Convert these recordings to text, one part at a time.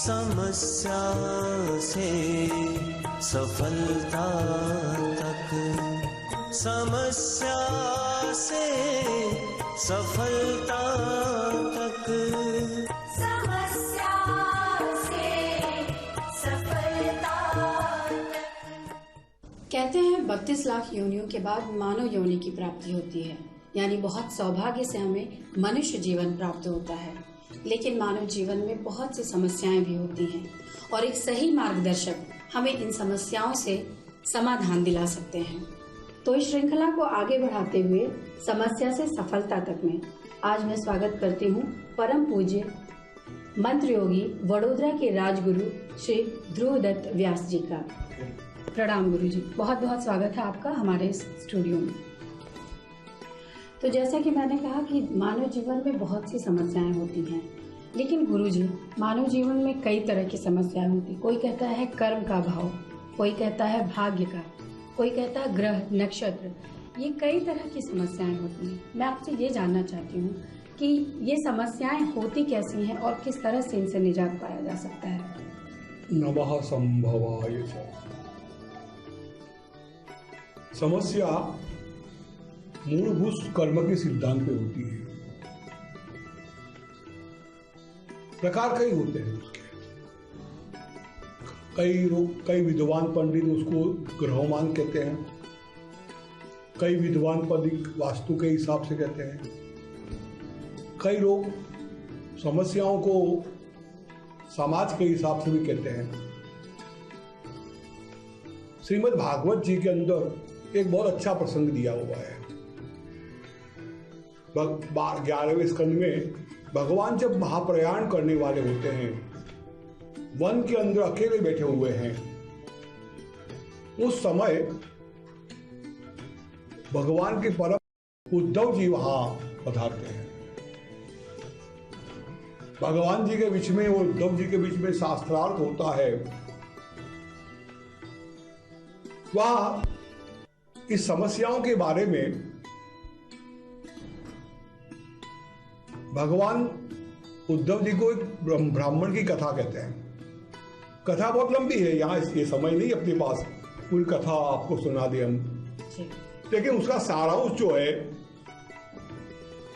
समस्या से सफलता तक, समस्या से सफलता तक, समस्या से सफलता तक। कहते हैं 32 लाख योनियों के बाद मानव योनि की प्राप्ति होती है, यानी बहुत सौभाग्य से हमें मनुष्य जीवन प्राप्त होता है। लेकिन मानव जीवन में बहुत सी समस्याएं भी होती हैं और एक सही मार्गदर्शक हमें इन समस्याओं से समाधान दिला सकते हैं। तो इस श्रृंखला को आगे बढ़ाते हुए समस्या से सफलता तक में आज मैं स्वागत करती हूँ परम पूज्य मंत्र योगी वडोदरा के राजगुरु श्री ध्रुव दत्त व्यास जी का। प्रणाम गुरु जी, बहुत बहुत स्वागत है आपका हमारे इस स्टूडियो में। तो जैसा कि मैंने कहा कि मानव जीवन में बहुत सी समस्याएं होती हैं, लेकिन गुरुजी मानव जीवन में कई तरह की समस्याएं होती। कोई कहता है कर्म का भाव, कोई कहता है भाग्य का, कोई कहता है ग्रह नक्षत्र, ये कई तरह की समस्याएं होती हैं। मैं आपसे ये जानना चाहती हूँ कि ये समस्याएं होती कैसी हैं और किस तरह से इनसे निजात पाया जा सकता है। नमः संभवाय। समस्या मूलभूत कर्म के सिद्धांत पे होती है। प्रकार कई होते हैं उसके। कई विद्वान पंडित उसको ग्रहमान कहते हैं, कई विद्वान पंडित वास्तु के हिसाब से कहते हैं, कई लोग समस्याओं को समाज के हिसाब से भी कहते हैं। श्रीमद् भागवत जी के अंदर एक बहुत अच्छा प्रसंग दिया हुआ है। 11वें स्कंद में भगवान जब महाप्रयाण करने वाले होते हैं, वन के अंदर अकेले बैठे हुए हैं, उस समय भगवान के परम उद्धव जी वहां पधारते हैं। भगवान जी के बीच में और उद्धव जी के बीच में शास्त्रार्थ होता है। वहां इस समस्याओं के बारे में भगवान उद्धव जी को एक ब्राह्मण की कथा कहते हैं। कथा बहुत लंबी है, यहाँ ये समय नहीं अपने पास पूरी कथा आपको सुना दी हम, लेकिन उसका सारांश जो है,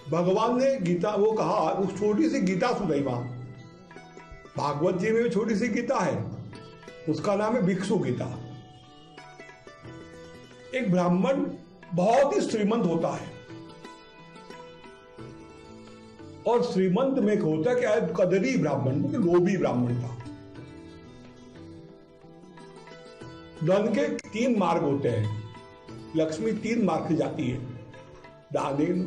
भगवान ने गीता वो कहा, उस छोटी सी गीता सुनाई वहां। भागवत जी में भी छोटी सी गीता है, उसका नाम है भिक्षु गीता। एक ब्राह्मण बहुत ही श्रीमंत होता है, और श्रीमंत में होता क्या है, कदरी ब्राह्मण, लोभी ब्राह्मण था। धन के 3 मार्ग होते हैं। लक्ष्मी 3 मार्ग से जाती है, दानेन,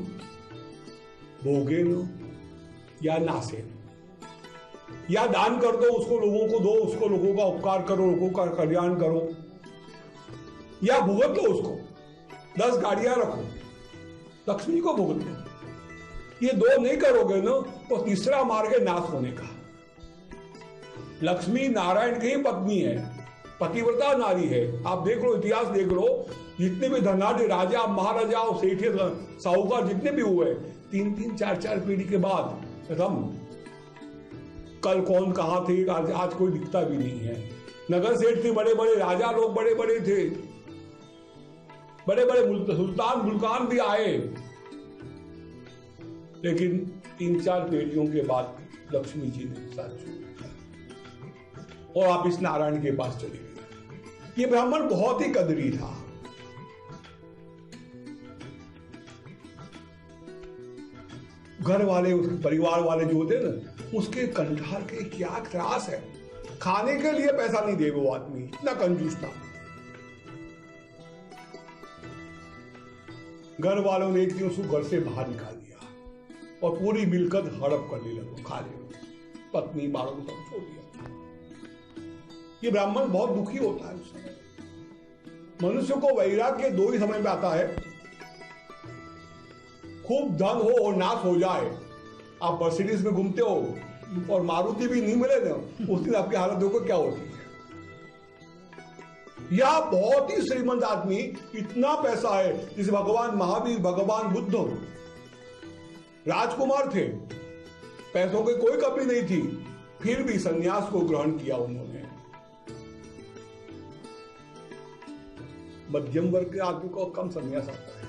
भोगेन या नासेन। या दान कर दो, उसको लोगों को दो, उसको लोगों का उपकार करो, लोगों का कल्याण करो, या भुगत लो उसको, 10 गाड़ियां रखो, लक्ष्मी को भुगत लो। ये 2 नहीं करोगे ना, तो तीसरा मार्ग है नाश होने का। लक्ष्मी नारायण की ही पत्नी है, पतिव्रता नारी है। आप देख लो, इतिहास देख लो, जितने भी धनाढ़ राजा महाराजा और सेठ साहूकार जितने भी हुए, 3-3 4-4 पीढ़ी के बाद खत्म। कल कौन कहाँ थे, आज कोई दिखता भी नहीं है। नगर सेठ थे, बड़े बड़े राजा लोग बड़े बड़े थे, बड़े बड़े सुल्तान मुल्कान भी आए, लेकिन 3-4 पीढ़ियों के बाद लक्ष्मी जी ने साथ छोड़ा और आप इस नारायण के पास चले गए। ये ब्राह्मण बहुत ही कदरी था। घर वाले, उसके परिवार वाले जो होते ना, उसके कंठार के क्या त्रास है, खाने के लिए पैसा नहीं दे वो आदमी, इतना कंजूस था। घर वालों ने एक दिन उसको घर से बाहर निकाल दिया और पूरी मिलकत हड़प करने लगा, खा ले, पत्नी बालों को सब छोड़ दिया। ये ब्राह्मण बहुत दुखी होता है उस समय। मनुष्य को वैराग्य 2 ही समय में आता है, खूब धन हो और नाश हो जाए। आप मर्सिडीज में घूमते हो और मारुति भी नहीं मिले ना, उस दिन आपकी हालत देखो क्या होती है। या बहुत ही श्रीमंत आदमी, इतना पैसा है, जिसे भगवान महावीर, भगवान बुद्ध राजकुमार थे, पैसों की कोई कमी नहीं थी, फिर भी संन्यास को ग्रहण किया उन्होंने। मध्यम वर्ग के आदमी को कम संन्यास आता है,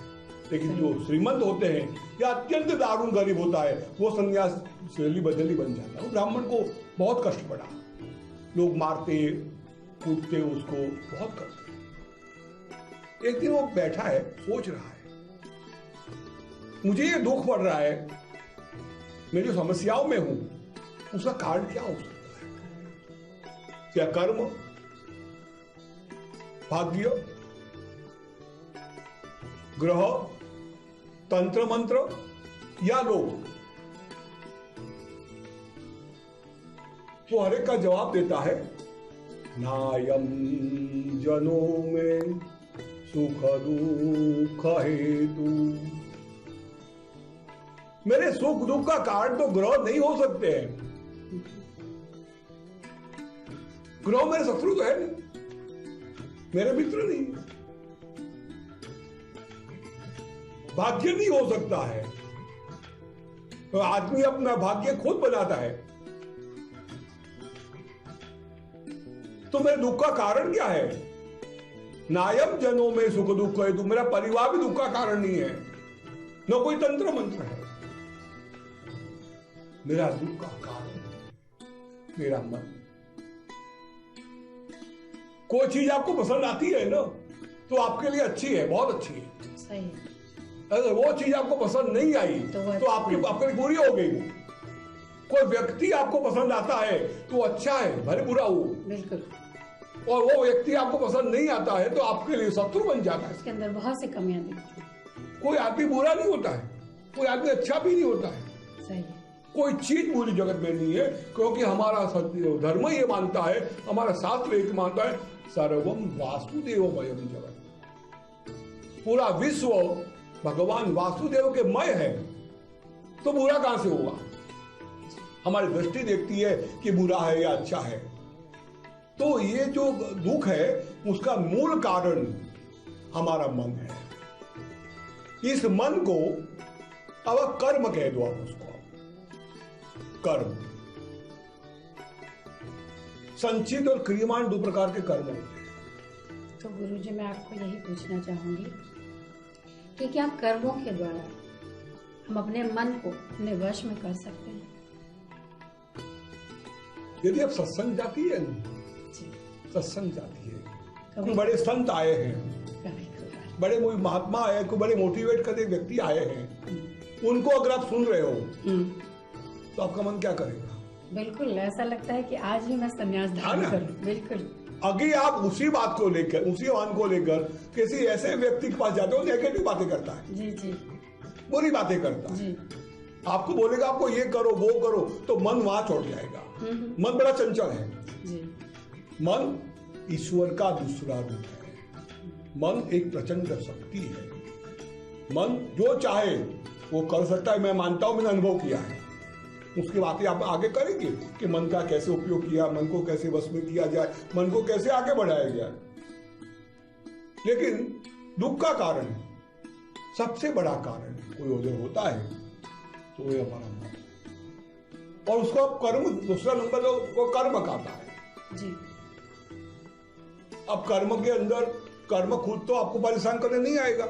लेकिन जो श्रीमंत होते हैं या अत्यंत दारुण गरीब होता है वो संन्यास शैली बदली बन जाता है। ब्राह्मण को बहुत कष्ट पड़ा, लोग मारते कूटते उसको, बहुत कष्ट। एक दिन वो बैठा है, सोच रहा है, मुझे ये दुख पड़ रहा है, मैं जो समस्याओं में हूं उसका कारण क्या हो सकता है? क्या कर्म, भाग्य, ग्रह, तंत्र मंत्र या लोग? तो हर एक का जवाब देता है, नायम जनों में सुख दुख हेतु। मेरे सुख दुख का कारण तो ग्रह नहीं हो सकते हैं। ग्रह मेरे शत्रु तो है नहीं, मेरे मित्र नहीं। भाग्य नहीं हो सकता है, तो आदमी अपना भाग्य खुद बनाता है। तो मेरे दुख का कारण क्या है? नायम जनों में सुख दुख है, तो मेरा परिवार भी दुख का कारण नहीं है, न कोई तंत्र मंत्र है। मेरा दुख का कारण मेरा मन। कोई चीज आपको पसंद आती है ना, तो आपके लिए अच्छी है, बहुत अच्छी है, सही। अगर वो चीज आपको पसंद नहीं आई तो आपके लिए बुरी हो गई। वो कोई व्यक्ति आपको पसंद आता है तो अच्छा है, भले बुरा हो, बिल्कुल। और वो व्यक्ति आपको पसंद नहीं आता है तो आपके लिए शत्रु बन जाता है। उसके अंदर बहुत सी कमियां दिखती हैं। कोई आदमी बुरा नहीं होता है, कोई आदमी अच्छा भी नहीं होता है। सही। कोई चीज बुरी जगत में नहीं है, क्योंकि हमारा धर्म ये मानता है, हमारा शास्त्र एक मानता है, सर्वम वासुदेवमयम जगत। पूरा विश्व भगवान वासुदेव के मय है, तो बुरा कहां से होगा? हमारी दृष्टि देखती है कि बुरा है या अच्छा है। तो ये जो दुख है उसका मूल कारण हमारा मन है। इस मन को अब कर्म कह दो आप उसको। कर्म, संचित और क्रियमाण दो प्रकार के कर्म होते हैं। तो गुरुजी, मैं आपको यही पूछना चाहूंगी कि क्या कर्मों के द्वारा हम अपने मन को अपने वश में कर सकते हैं? यदि आप सत्संग जाती है ना, सत्संग जाती है, कोई बड़े संत आए हैं, बड़े महात्मा आए हैं, कोई बड़े मोटिवेट करते व्यक्ति आए हैं, उनको अगर आप सुन रहे हो तो आपका मन क्या करेगा? बिल्कुल ऐसा लगता है कि आज ही मैं संन्यास धारण करूं। बिल्कुल। अगर आप उसी बात को लेकर, उसी वाहन को लेकर किसी ऐसे व्यक्ति के पास जाते हो, नेगेटिव बातें करता है, जी जी, बुरी बातें करता है, आपको बोलेगा आपको ये करो वो करो, तो मन वहां छोड़ जाएगा। मन बड़ा चंचल है जी। मन ईश्वर का दूसरा रूप है। मन एक प्रचंड शक्ति है। मन जो चाहे वो कर सकता है। मैं मानता हूं, मैंने अनुभव किया है। उसकी बातें आप आगे करेंगे कि मन का कैसे उपयोग किया, मन को कैसे वश में किया जाए, मन को कैसे आगे बढ़ाया जाए। लेकिन दुख का कारण, सबसे बड़ा कारण कोई अगर होता है तो वो हमारा मन, और उसको कर्म, दूसरा नंबर वो कर्म कहता है जी। अब कर्म के अंदर, कर्म खुद तो आपको परेशान करने नहीं आएगा,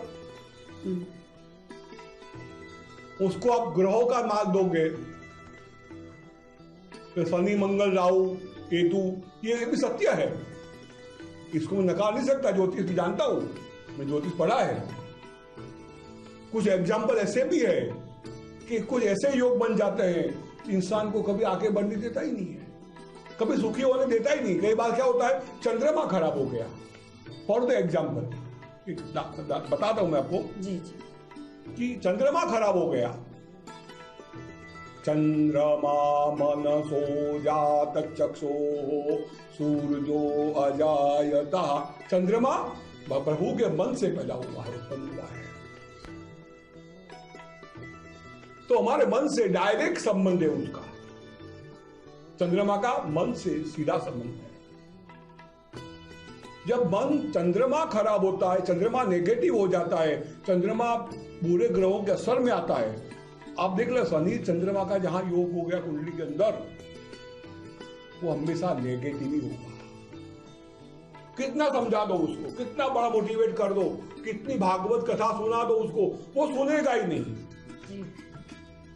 उसको आप ग्रहों का मार्ग दोगे, तो शनि मंगल राहु केतु, ये भी सत्य है, इसको मैं नकार नहीं सकता। ज्योतिष भी जानता हूं, मैं ज्योतिष पढ़ा है। कुछ एग्जाम्पल ऐसे भी है कि कुछ ऐसे योग बन जाते हैं इंसान को कभी आगे बढ़ने देता ही नहीं है, कभी सुखी होने देता ही नहीं। कई बार क्या होता है, चंद्रमा खराब हो गया, फॉर द एग्जाम्पल बताता हूं मैं आपको जी जी, कि चंद्रमा खराब हो गया। चंद्रमा मनसो जात चक्षो सूर्यो अजायता। चंद्रमा प्रभु के मन से पैदा हुआ है, उत्पन्न हुआ है। तो हमारे मन से डायरेक्ट संबंध है उसका, चंद्रमा का मन से सीधा संबंध है। जब मन, चंद्रमा खराब होता है, चंद्रमा नेगेटिव हो जाता है, चंद्रमा बुरे ग्रहों के असर में आता है। आप देख लो, शनि चंद्रमा का जहां योग हो गया कुंडली के अंदर, वो हमेशा नेगेटिव ही होगा। कितना समझा दो उसको, कितना बड़ा मोटिवेट कर दो, कितनी भागवत कथा सुना दो उसको, वो सुनेगा ही नहीं। जी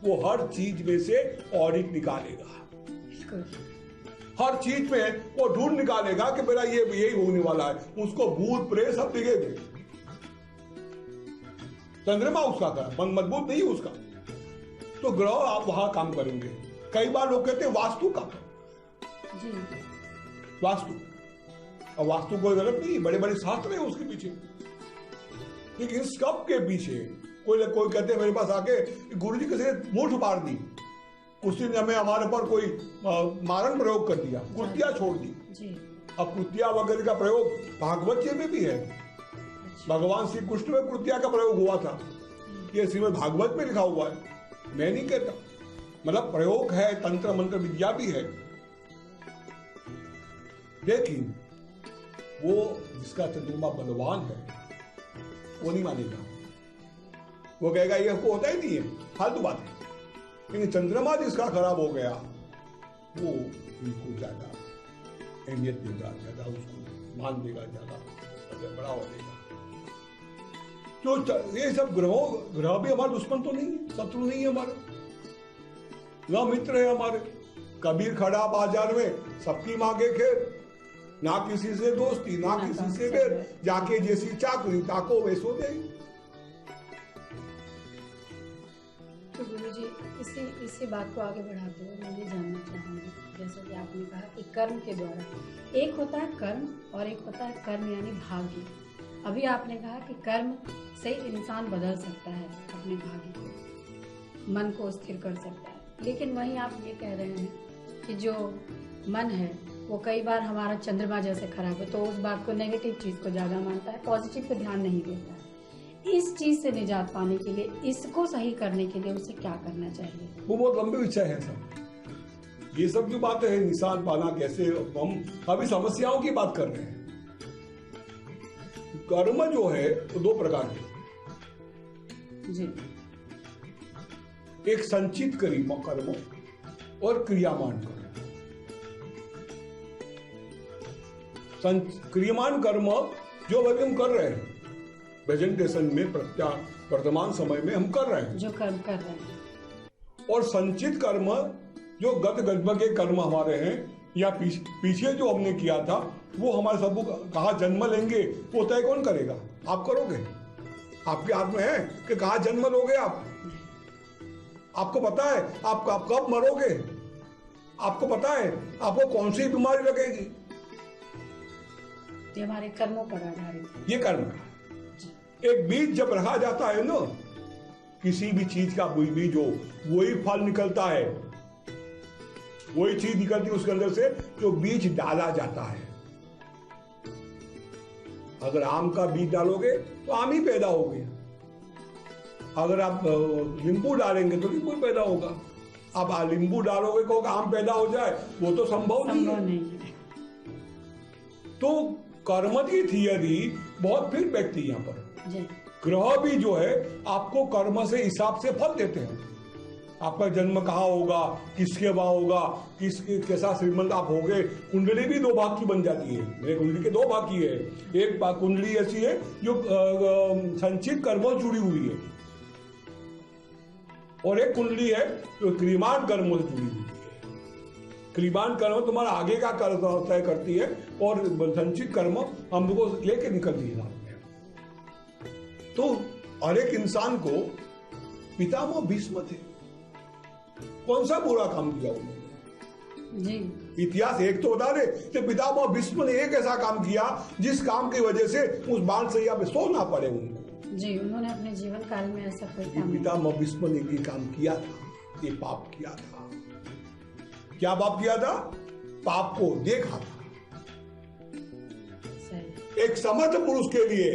वो हर चीज में से ऑडिट निकालेगा, बिल्कुल। हर चीज में वो ढूंढ निकालेगा कि मेरा ये यही होने वाला है। उसको भूत प्रेत सब दिखेंगे। चंद्रमा उसका था, मन मजबूत नहीं उसका, तो ग्रह आप वहां काम करेंगे। कई बार लोग कहते हैं वास्तु का, जी वास्तु, और वास्तु कोई गलत नहीं, बड़े बड़े शास्त्र है उसके पीछे। लेकिन सब के पीछे कोई कहते हैं मेरे पास आके, गुरु जी किसी ने मूठ मार दी, उस दिन हमें हमारे पर कोई मारण प्रयोग कर दिया, कुर्तियां छोड़ दी। जी अब कुर्तिया वगैरह का प्रयोग भागवत जी में भी है। भगवान श्री कृष्ण में कुर्तिया का प्रयोग हुआ था, ये श्रीमद् भागवत में लिखा हुआ है, मैं नहीं कहता। मतलब प्रयोग है, तंत्र मंत्र विद्या भी है। लेकिन वो जिसका चंद्रमा बलवान है वो नहीं मानेगा, वो कहेगा ये हमको होता ही नहीं है, फालतू बात है। लेकिन चंद्रमा जिसका खराब हो गया वो बिल्कुल ज्यादा अहमियत देगा, ज्यादा उसको मान देगा, ज्यादा बढ़ावा देगा। तो ये सब ग्रह भी हमारे दुश्मन तो नहीं है, शत्रु नहीं है हमारे, ग्रह मित्र है हमारे। कबीर खड़ा बाजार में, सबकी मांगे खेर, ना किसी से दोस्ती ना किसी से बैर, जाके जैसी चाकरी ताको वैसो दे। तो गुरु जी इसी बात को आगे बढ़ाते हुए मैं ये जानना चाहूंगी, जैसा कि आपने कहा कि कर्म के द्वारा, एक होता है कर्म और एक होता है कर्म यानी भाग्य। अभी आपने कहा कि कर्म से इंसान बदल सकता है अपने भाग्य को, मन को स्थिर कर सकता है। लेकिन वहीं आप ये कह रहे हैं कि जो मन है वो कई बार हमारा चंद्रमा जैसे खराब है, तो उस बात को, नेगेटिव चीज को ज्यादा मानता है, पॉजिटिव पे ध्यान नहीं देता है। इस चीज से निजात पाने के लिए, इसको सही करने के लिए उसे क्या करना चाहिए? वो बहुत लंबे विषय है सब। ये सब जो बातें हैं, निशान पाना कैसे, हम अभी समस्याओं की बात कर रहे हैं। कर्म जो है वो दो प्रकार के जी, एक संचित कर्म और क्रियामान कर्म। क्रियमान कर्म जो अभी हम कर रहे हैं प्रेजेंटेशन में, वर्तमान समय में हम कर रहे हैं, जो कर्म कर रहे हैं, और संचित कर्म जो गत जन्म के कर्म हमारे हैं या पीछे जो हमने किया था, वो हमारे सबको कहाँ जन्म लेंगे वो तय कौन करेगा? आप करोगे? आपके हाथ में है कि कहाँ जन्म लोगे आप? आपको पता है आप कब मरोगे? आपको पता है आपको कौन सी बीमारी लगेगी? ये हमारे कर्मों पर आधारित है। ये कर्म का एक बीज जब रखा जाता है ना, किसी भी चीज का बीज हो, वही फल निकलता है, वही चीज निकलती है उसके अंदर से जो बीज डाला जाता है। अगर आम का बीज डालोगे तो आम ही पैदा होगे, अगर आप नींबू डालेंगे तो नींबू पैदा होगा। अब नींबू डालोगे को आम पैदा हो जाए, वो तो संभव नहीं है। तो कर्म की थियरी बहुत फिर बैठती है यहाँ पर। ग्रह भी जो है आपको कर्म से हिसाब से फल देते हैं। आपका जन्म कहाँ होगा, किसके वहां होगा, कैसा श्रीमंत आप होगे। कुंडली भी दो भाग की बन जाती है। मेरे कुंडली के दो भाग की है, एक कुंडली ऐसी है जो संचित कर्मों जुड़ी हुई है, और एक कुंडली है जो क्रियमान कर्मों से जुड़ी हुई है। क्रियमान कर्म तुम्हारा आगे का तय करती है, और संचित कर्म हम लोगों को लेके निकलती है। तो हर एक इंसान को पितामह भीष्म थे, कौन सा बुरा काम किया उन्होंने? जी, इतिहास एक तो बता दे कि पितामह भीष्म ने एक ऐसा काम किया जिस काम की वजह से उस बाणशैया पे सोना पड़े उनको। जी, उन्होंने अपने जीवन काल में ऐसा कोई काम पितामह भीष्म ने ये काम किया था, ये पाप किया था। क्या पाप किया था? पाप को देखा था। सही। एक समर्थ पुरुष के लिए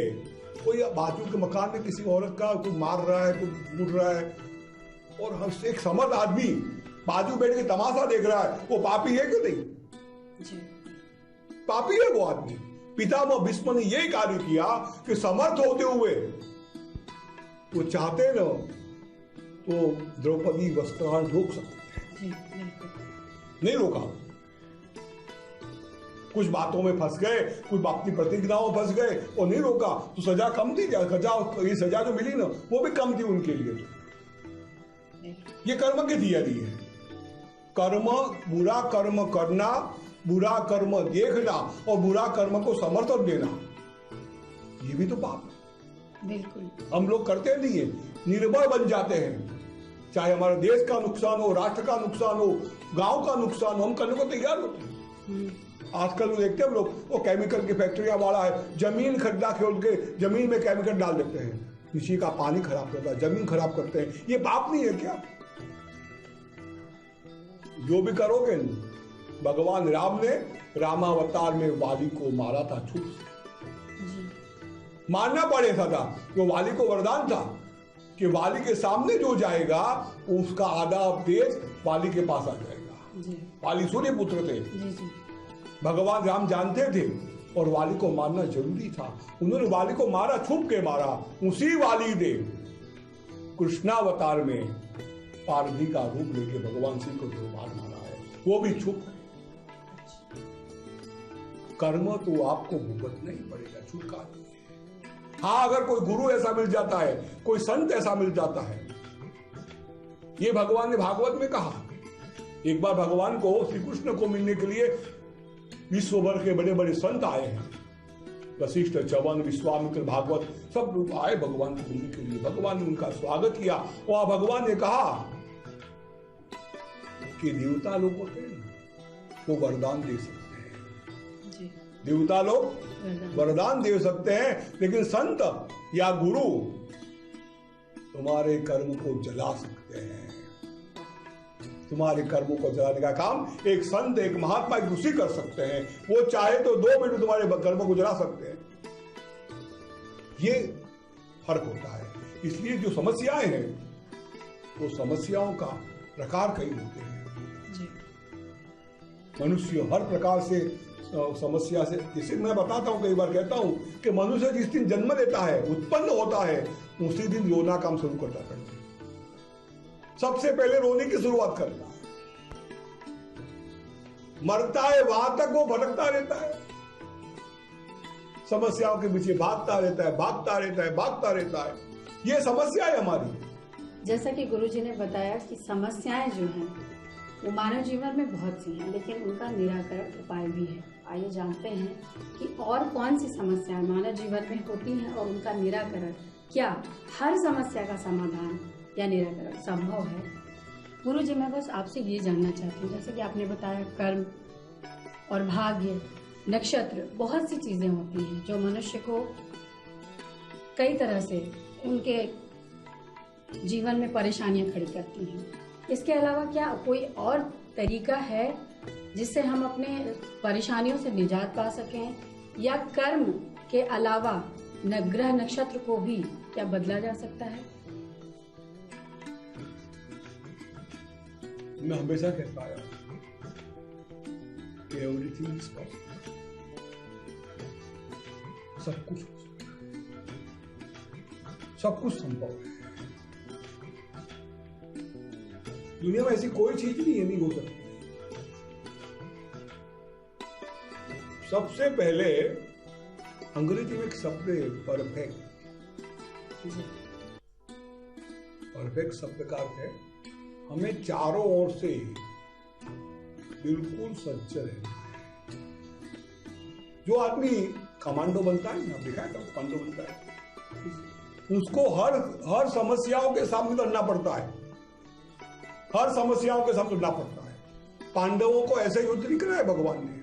कोई बाजू के मकान में किसी औरत का कोई मार रहा है, कोई कूद रहा है, और एक समर्थ आदमी बाजू बैठ के तमाशा देख रहा है, वो पापी है कि नहीं? जी, पापी है वो आदमी। पितामह भीष्म ने यही कार्य किया कि समर्थ होते हुए वो चाहते न तो द्रौपदी वस्त्रान रोक सकते थे, जी, बिल्कुल। नहीं रोका। कुछ बातों में फंस गए, कुछ अपनी प्रतिज्ञाओं में फंस गए और नहीं रोका तो सजा कम थी। ये सजा जो मिली ना वो भी कम थी उनके लिए। ये कर्म की थियरी है। कर्म, बुरा कर्म करना, बुरा कर्म देखना और बुरा कर्म को समर्थन देना, ये भी तो पाप है। बिल्कुल। हम लोग करते नहीं है, निर्भर बन जाते हैं। चाहे हमारे देश का नुकसान हो, राष्ट्र का नुकसान हो, गांव का नुकसान हो, हम करने को तैयार होते हैं। आजकल वो देखते हैं हम लोग, वो केमिकल की फैक्ट्रियां वाला है, जमीन खड्डा खोद के जमीन में केमिकल डाल देते हैं, नीचे का पानी खराब करता है, जमीन खराब करते हैं। ये पाप नहीं है क्या? जो भी करोगे, भगवान राम ने रामावतार में वाली को मारा था छूट से, मारना पड़े था। वो वाली को वरदान था कि वाली के सामने जो जाएगा उसका आधा देश वाली के पास आ जाएगा। वाली सूर्य पुत्र थे, भगवान राम जानते थे और वाली को मारना जरूरी था। उन्होंने वाली को मारा, छुप के मारा। उसी वाली ने कृष्णावतार में पारधी का रूप लेके भगवान सिंह को दो बार मारा है, वो भी छुप। कर्म तो आपको भुगतना ही पड़ेगा, छुटकारा नहीं है। हाँ, अगर कोई गुरु ऐसा मिल जाता है, कोई संत ऐसा मिल जाता है, ये भगवान ने भागवत में कहा। एक बार भगवान को, श्री कृष्ण को मिलने के लिए विश्व भर के बड़े बड़े संत आए हैं, वशिष्ठ, च्यवन, विश्वामित्र, भागवत, सब लोग आए भगवान को मिलने के लिए। भगवान ने उनका स्वागत किया। वहां भगवान ने कहा कि देवता लोग होते हैं वो वरदान दे सकते हैं, देवता लोग वरदान दे सकते हैं, लेकिन संत या गुरु तुम्हारे कर्म को जला सकते हैं। तुम्हारे कर्मों को जलाने का काम एक संत, एक महात्मा, एक ऋषि कर सकते हैं। वो चाहे तो 2 मिनट तुम्हारे कर्मों को जला सकते हैं। ये फर्क होता है। इसलिए जो समस्याएं हैं वो समस्याओं का प्रकार कई होते हैं। मनुष्य हर प्रकार से समस्या से, जैसे मैं बताता हूं, कई बार कहता हूं कि मनुष्य जिस दिन जन्म लेता है, उत्पन्न होता है, उसी दिन रोना काम शुरू करता है। सबसे पहले रोने की शुरुआत करता है। मरता है वहां तक वो भटकता रहता है, समस्याओं के पीछे भागता रहता है, भागता रहता है, भागता रहता है। ये समस्या है हमारी। जैसा कि गुरुजी ने बताया कि समस्याएं जो हैं वो मानव जीवन में बहुत सी हैं, लेकिन उनका निराकरण उपाय भी है। आइए जानते हैं कि और कौन सी समस्याएं मानव जीवन में होती हैं और उनका निराकरण, क्या हर समस्या का समाधान या निराकरण संभव है। गुरुजी, मैं बस आपसे ये जानना चाहती हूँ, जैसे कि आपने बताया कर्म और भाग्य, नक्षत्र, बहुत सी चीजें होती हैं जो मनुष्य को कई तरह से उनके जीवन में परेशानियां खड़ी करती हैं। इसके अलावा क्या कोई और तरीका है जिससे हम अपने परेशानियों से निजात पा सकें, या कर्म के अलावा ग्रह नक्षत्र को भी क्या बदला जा सकता है? मैं हमेशा कहता आया कि एवरीथिंग इज पॉसिबल, सब कुछ हो सकता है, सब कुछ संभव है। दुनिया में ऐसी कोई चीज नहीं हो सकती। सबसे पहले अंग्रेजी में एक शब्द है परफेक्ट। परफेक्ट शब्द का अर्थ है हमें चारों ओर से बिल्कुल सच्चे रहना है। जो आदमी कमांडो बनता है ना, देखा है कमांडो बनता है, उसको हर समस्याओं के सामने लड़ना पड़ता है, हर समस्याओं के सामने लड़ना पड़ता है। पांडवों को ऐसे युद्ध नहीं कराया भगवान ने।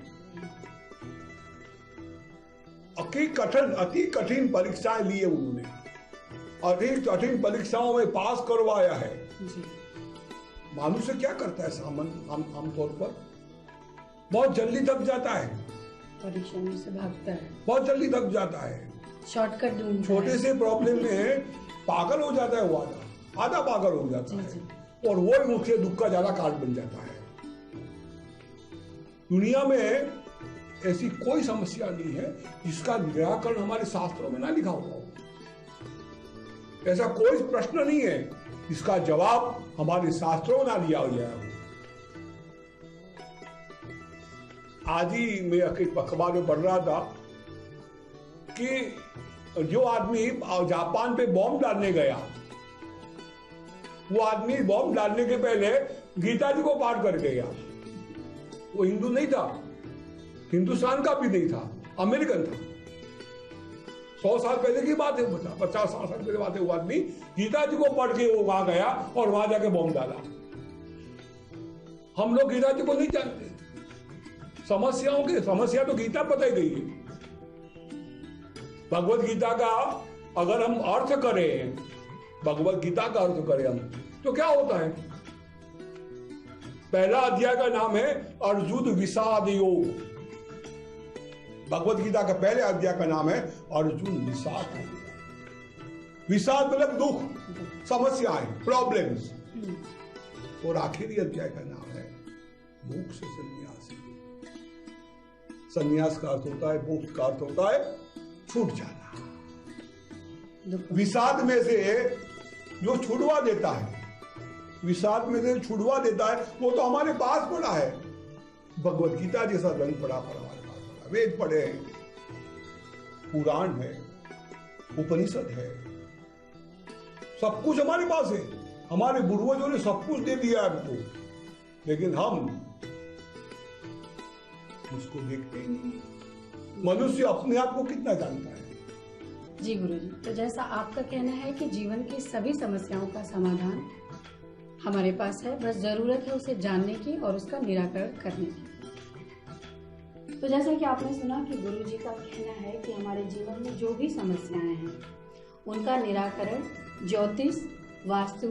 अति कठिन परीक्षाएं ली है उन्होंने, अति कठिन परीक्षाओं में पास करवाया है। मनुष्य क्या करता है आमतौर पर, बहुत जल्दी थक जाता है, परीक्षा में से भागता है, बहुत जल्दी थक जाता है, शॉर्टकट ढूंढता है, छोटे से प्रॉब्लम में पागल हो जाता है, वो आधा पागल हो जाता है, और वो मुख्य दुख का ज्यादा कारण बन जाता है। दुनिया में ऐसी कोई समस्या नहीं है जिसका निराकरण हमारे शास्त्रों में ना लिखा हुआ हो। ऐसा कोई प्रश्न नहीं है जिसका जवाब हमारे शास्त्रों में ना लिया गया हो। आज ही मैं अखबार में पढ़ रहा था कि जो आदमी जापान पे बॉम्ब डालने गया, वो आदमी बॉम्ब डालने के पहले गीता जी को पाठ कर गया। वो हिंदू नहीं था, हिंदुस्तान का भी नहीं था, अमेरिकन था। 100 साल पहले की बात है, 50 साल पहले बात है। वो आदमी गीता जी को पढ़ के वो वहां गया और वहां जाके बॉम्ब डाला। हम लोग गीता जी को नहीं जानते। समस्या तो गीता बताई गई है। भगवत गीता का अगर हम अर्थ करें, भगवत गीता का अर्थ करें हम, तो क्या होता है? पहला अध्याय का नाम है अर्जुन विषाद योग। भगवत गीता का पहले अध्याय का नाम है अर्जुन विषाद योग। विषाद मतलब दुख, समस्याएं, प्रॉब्लम्स। और आखिरी अध्याय का नाम है मोक्ष संन्यास। संन्यास का अर्थ होता है, मोक्ष का अर्थ होता है छूट जाना। विषाद में से जो छुड़वा देता है, विषाद में से छुड़वा देता है, वो तो हमारे पास पड़ा है। भगवत गीता जैसा ग्रंथ पड़ा हमारे पास पड़ा, वेद पढ़े हैं, पुराण है, उपनिषद है, सब कुछ हमारे पास है। हमारे पूर्वजों ने सब कुछ दे दिया हमको, लेकिन हम उसको देखते ही नहीं। मनुष्य अपने आप को कितना जानता है? जी गुरुजी, तो जैसा आपका कहना है कि जीवन की सभी समस्याओं का समाधान हमारे पास है, बस जरूरत है उसे जानने की और उसका निराकरण करने की। तो जैसा कि आपने सुना कि गुरुजी का कहना है कि हमारे जीवन में जो भी समस्याएं हैं उनका निराकरण ज्योतिष, वास्तु,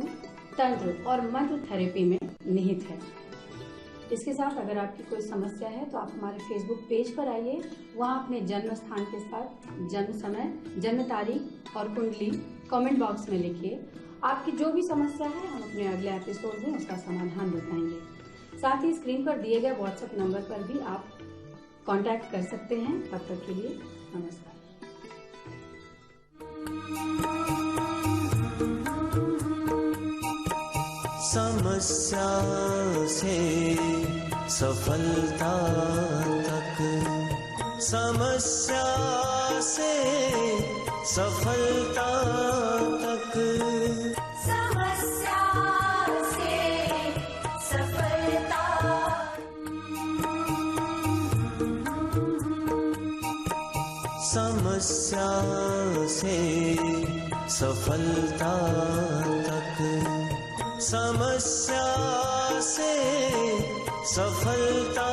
तंत्र और मंत्र थेरेपी में निहित है। इसके साथ अगर आपकी कोई समस्या है तो आप हमारे फेसबुक पेज पर आइए, वहाँ अपने जन्म स्थान के साथ जन्म समय, जन्म तारीख और कुंडली कमेंट बॉक्स में लिखिए। आपकी जो भी समस्या है हम अपने अगले एपिसोड में उसका समाधान बताएंगे। साथ ही स्क्रीन पर दिए गए व्हाट्सएप नंबर पर भी आप कांटेक्ट कर सकते हैं। तब तक के लिए नमस्कार। समस्या से सफलता तक, समस्या से सफलता तक, समस्या से सफलता, समस्या से सफलता तक, समस्या से सफलता